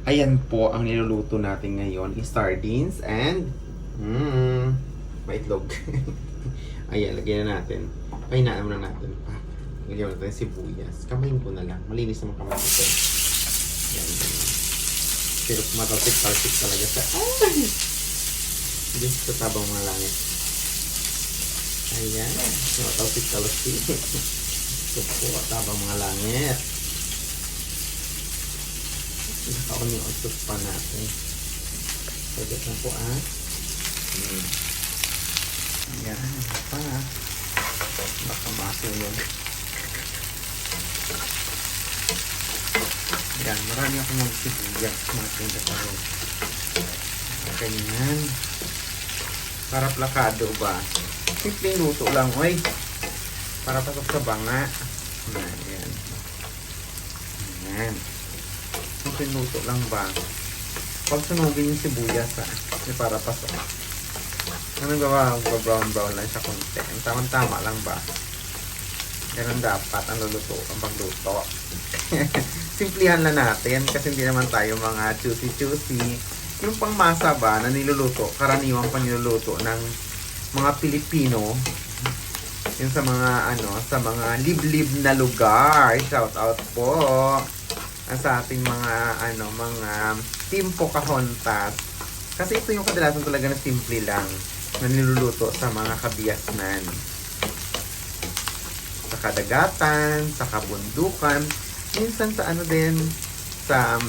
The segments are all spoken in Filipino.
Ayan po ang niluluto natin ngayon is sardines and maitlog. Ayan, lagyan na natin. Pahinaan muna natin pa. Lagyan mo natin sibuyas. Kamayin ko na lang. Malinis naman kamay ito. Ayan, ganyan. Pero matalsik-talsik talaga sa... Ay! Diyos ko tabang mga langit. Ayan. Matalsik-talsik. Ito po, tabang mga langit. Nakaon yung otot pa natin. Pagkat na po Ayan, pa. Baka masunog. Ayan, marami akong magsibuyas natin sa parang. Ganyan. Para plakado ba? Simpleng luto lang, oy. Para pasok sa banga. Ayan. Ayan. Simpleng luto lang ba? Pag sunugin yung sibuyas para pasok. Ano gawa? Brown lang siya konti. Ang tamang-tama lang ba? Ganun dapat ang luluto, ang pagluto. Simplihan lang natin kasi hindi naman tayo mga choosy. Yung pangmasa ba na niluluto, karaniwang paniluluto ng mga Pilipino, yung sa mga sa mga liblib na lugar. Shout out po sa ating mga mga Team Pocahontas. Kasi ito yung kadalasan talaga na simple lang na niluluto sa mga kabiasnan. Sa kadagatan, sa kabundukan, minsan sa din, sa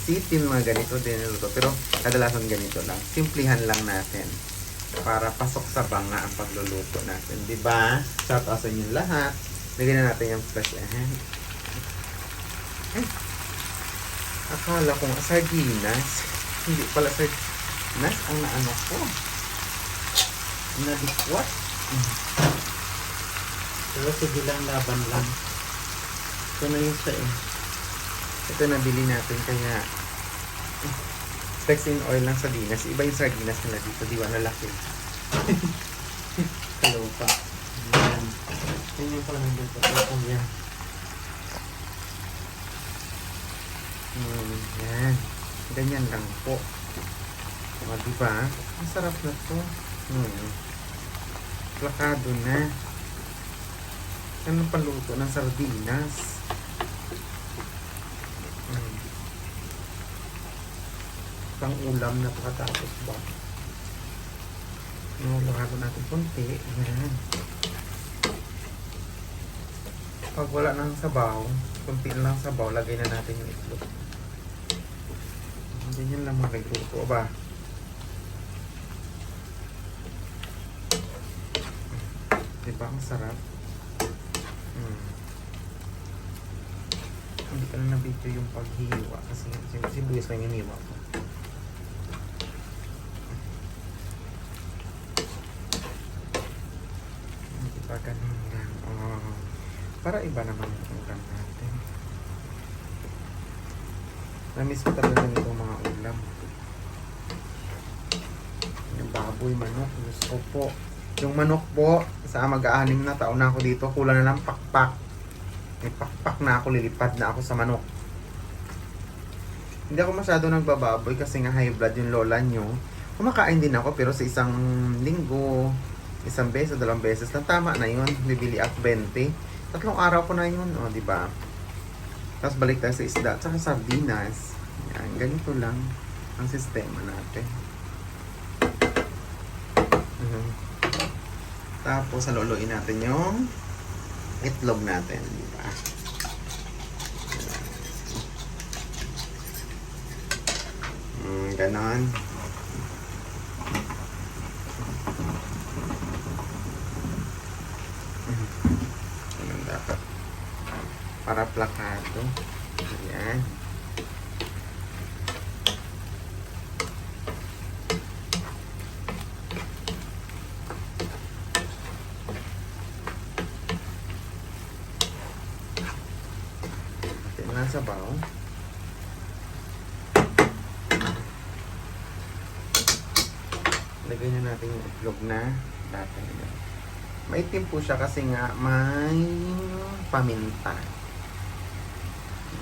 city, mga ganito din niluluto. Pero kadalasan ganito lang. Simplihan lang natin para pasok sa banga ang pagluluto natin. Diba? Shout out sa inyo lahat. Lagyan na natin yung flesh. Akala ko nga sardinas. Hindi pala sardinas ang naano ko. Nadikwat. Pero sige lang, laban lang. Ito na yung ito nabili natin kaya flex in oil lang sardinas. Iba yung sardinas nila dito. Diba na laki. Hello pa. Yan. Yan yung pala nandito. Ito yan. Yan. Ganyan lang po. Diba? Ang sarap na to. Plakado na. Anong paluto ng sardinas? Pang ulam na pagkatapos ba? Plakado natin konti. Yan. Pag wala nang sabaw, konti lang sabaw, lagay na natin yung itlog. Ganyan lang magluto ba? Diba ang sarap? Hindi ka na nabito yung paghiwa kasi sibuyas lang yung hiwa ko. Diba ganun lang? Para iba naman yung ulam natin. Namiss ko talaga nitong mga ulam. Yung baboy, manok, gusto po. Yung manok po, sa mag-aanim na taon na ako dito, kulang na lang pakpak. May pakpak na ako, lilipad na ako sa manok. Hindi ako masyado nagbababoy kasi nga high blood yung lola nyo. Kumakain din ako pero sa isang linggo, isang beses, dalawang beses lang, tama na yun. Bibili at 20. 3 araw ko na yun, di ba? Tapos balik tayo sa isda, tsaka sardinas. Yan, ganito lang ang sistema natin. Tapos, haluluin natin yung itlog natin, di ba? Ganon. Ganon dapat. Para plakado. Ayan. Sabaw. Lagay na natin yung itlog na dati. Maitim po siya kasi nga may paminta.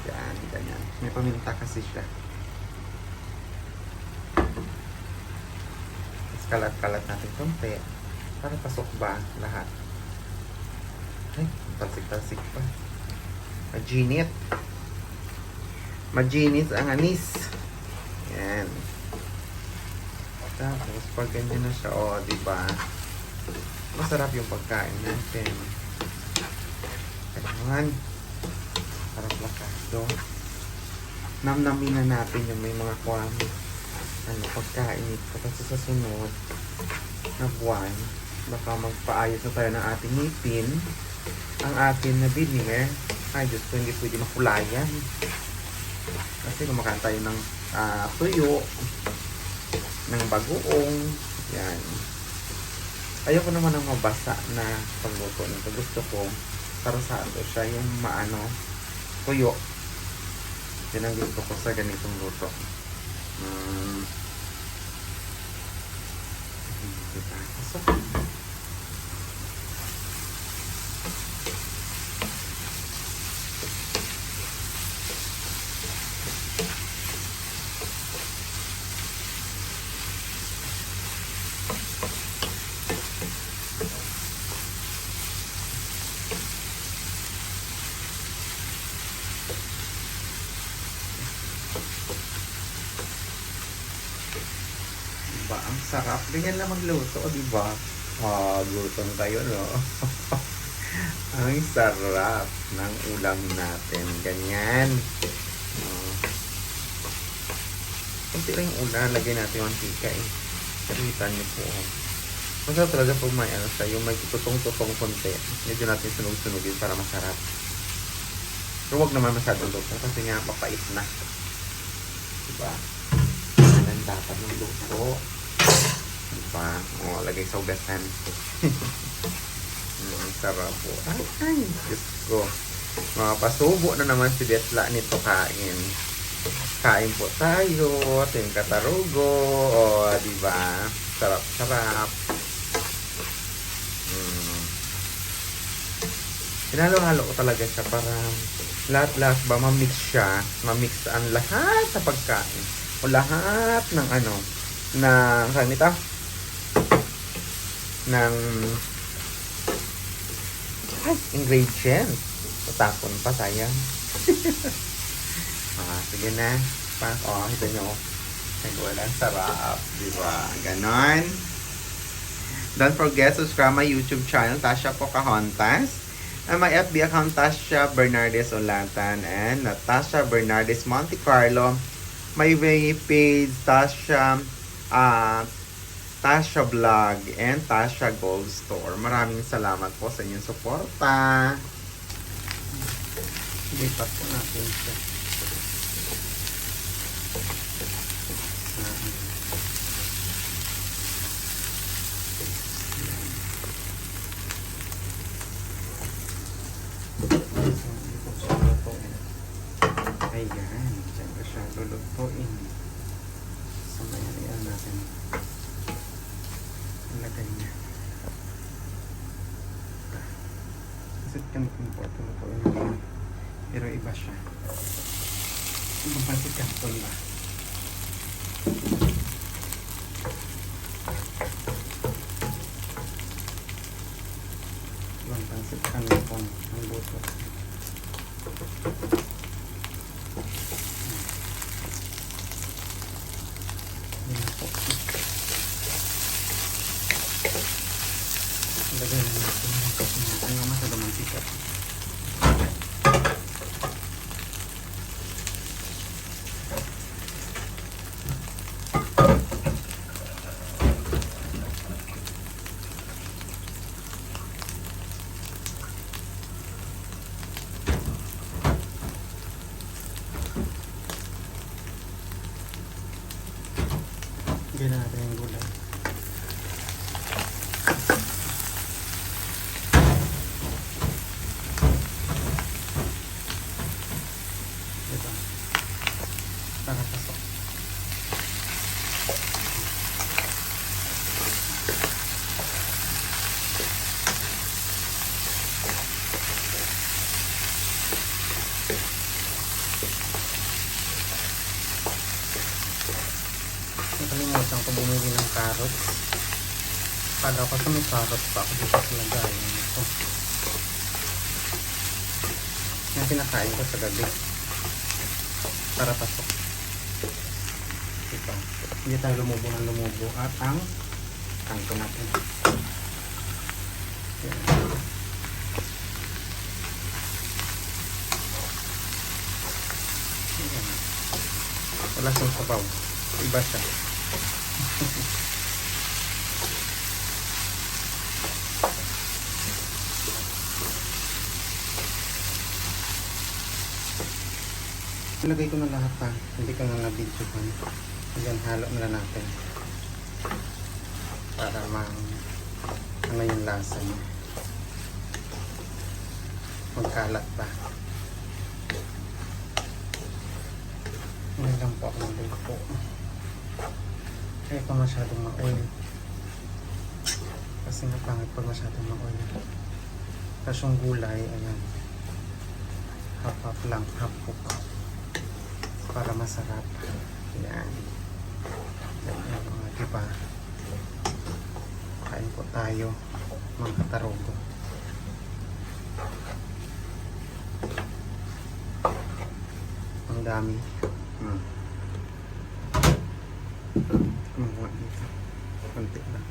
Yan, ganyan. May paminta kasi siya. Kalat-kalat natin konti. Para pasok ba lahat? Ay, talsik-talsik pa. Maginit. Maginit ang anis. Yan. Tapos, pag ganyan na siya, o, diba? Masarap yung pagkain natin. Kailangan. Sarap lakado. Namnamin na natin yung may mga kwami. Pagkain ito. Kasi sa sunod na buwan, baka magpaayos na tayo ng ating ngipin. Ang atin na binili, ay Diyos ko, hindi pwede makulayan. Kasi kumakain tayo ng tuyo, ng bagoong, yan. Ayoko naman ng mabasa na pagluto nito. Gusto ko, sarasado siya, yung tuyo. Yan ang gusto ko sa ganitong luto. Diba? So, diba? Ang sarap. Ganyan lang magluto, diba? Gutom tayo, no? Ang sarap ng ulam natin. Ganyan. Kunti lang yung ulam. Lagyan natin yung mantika eh. Kalitan niyo po. Masarap talaga pag may siya. Yung may tutong-tutong konti. Medyo natin sunog-sunogin para masarap. Pero huwag naman masyadong lutong kasi nga papait na. Diba? Yan dapat ng luto. Diba? Lagay sa ugasan. Sarap po. Ay, Diyos ko. Makapasubo na naman si Betla nito kain. Kain po tayo. Ito yung katarugo. Diba? Sarap-sarap. Hinalo-halo ko talaga siya para lahat-lahat ba mamix siya. Mamix ang lahat sa pagkain. O lahat ng saan ito? Ng ingredients. Tatapon pa, sayang. Sige na. Ito nyo. Wala, sarap. Diba? Ganon. Don't forget, subscribe my YouTube channel, Tasha Pocahontas. And my FB account, Tasha Bernardes Olatan and Natasha Bernardes Monte Carlo. My page, Tasha Vlog and Tasha Gold Store. Maraming salamat po sa inyong suporta. Lipat po natin siya. Ayan, dyan ko siya lulutuin. So, mayroon natin. Ilagay niya. Kasi kanipin po, lulutuin natin. Pero iba siya. Ibang pansit kanton ba? Ibang pansit kanton ang luto. Lagay na natin yung masyado mantika. Lagyan natin yung gulay. Diba? Para pasok. Nakalimutan ko bumili ng carrots. Kala ko sa may carrot pa ako dito sa lagayan ito. Yung pinakain ko sa gabi. Para pasok. Diba? Hindi tayo lumubo ng lumubo. At ang kanto natin. Yan. Yan. Wala siyang sabaw. Iba siya. Ilagay ko na lahat ha. Hindi ko na na-video pa. Ayan, halo na natin. Para ano yung lasa niya. Magkalat pa. Ngayon lang po ako nagluto. Kaya pa masyadong ma-oil. Kasi nga pangit pag masyadong ma-oil. Tapos yung gulay, ayan. Half lang, half cook. Para masarap. Yan. Yan mga diba. Kain po tayo mga katarogo. Ang dami. Kumuha dito. Konti lang.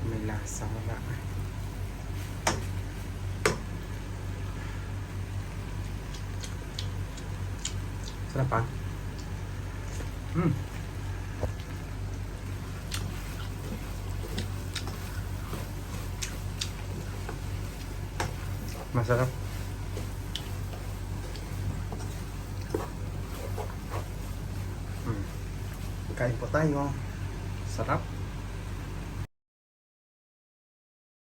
May lasa wala. Sarap pa. Masarap. Kain po tayo. Sarap.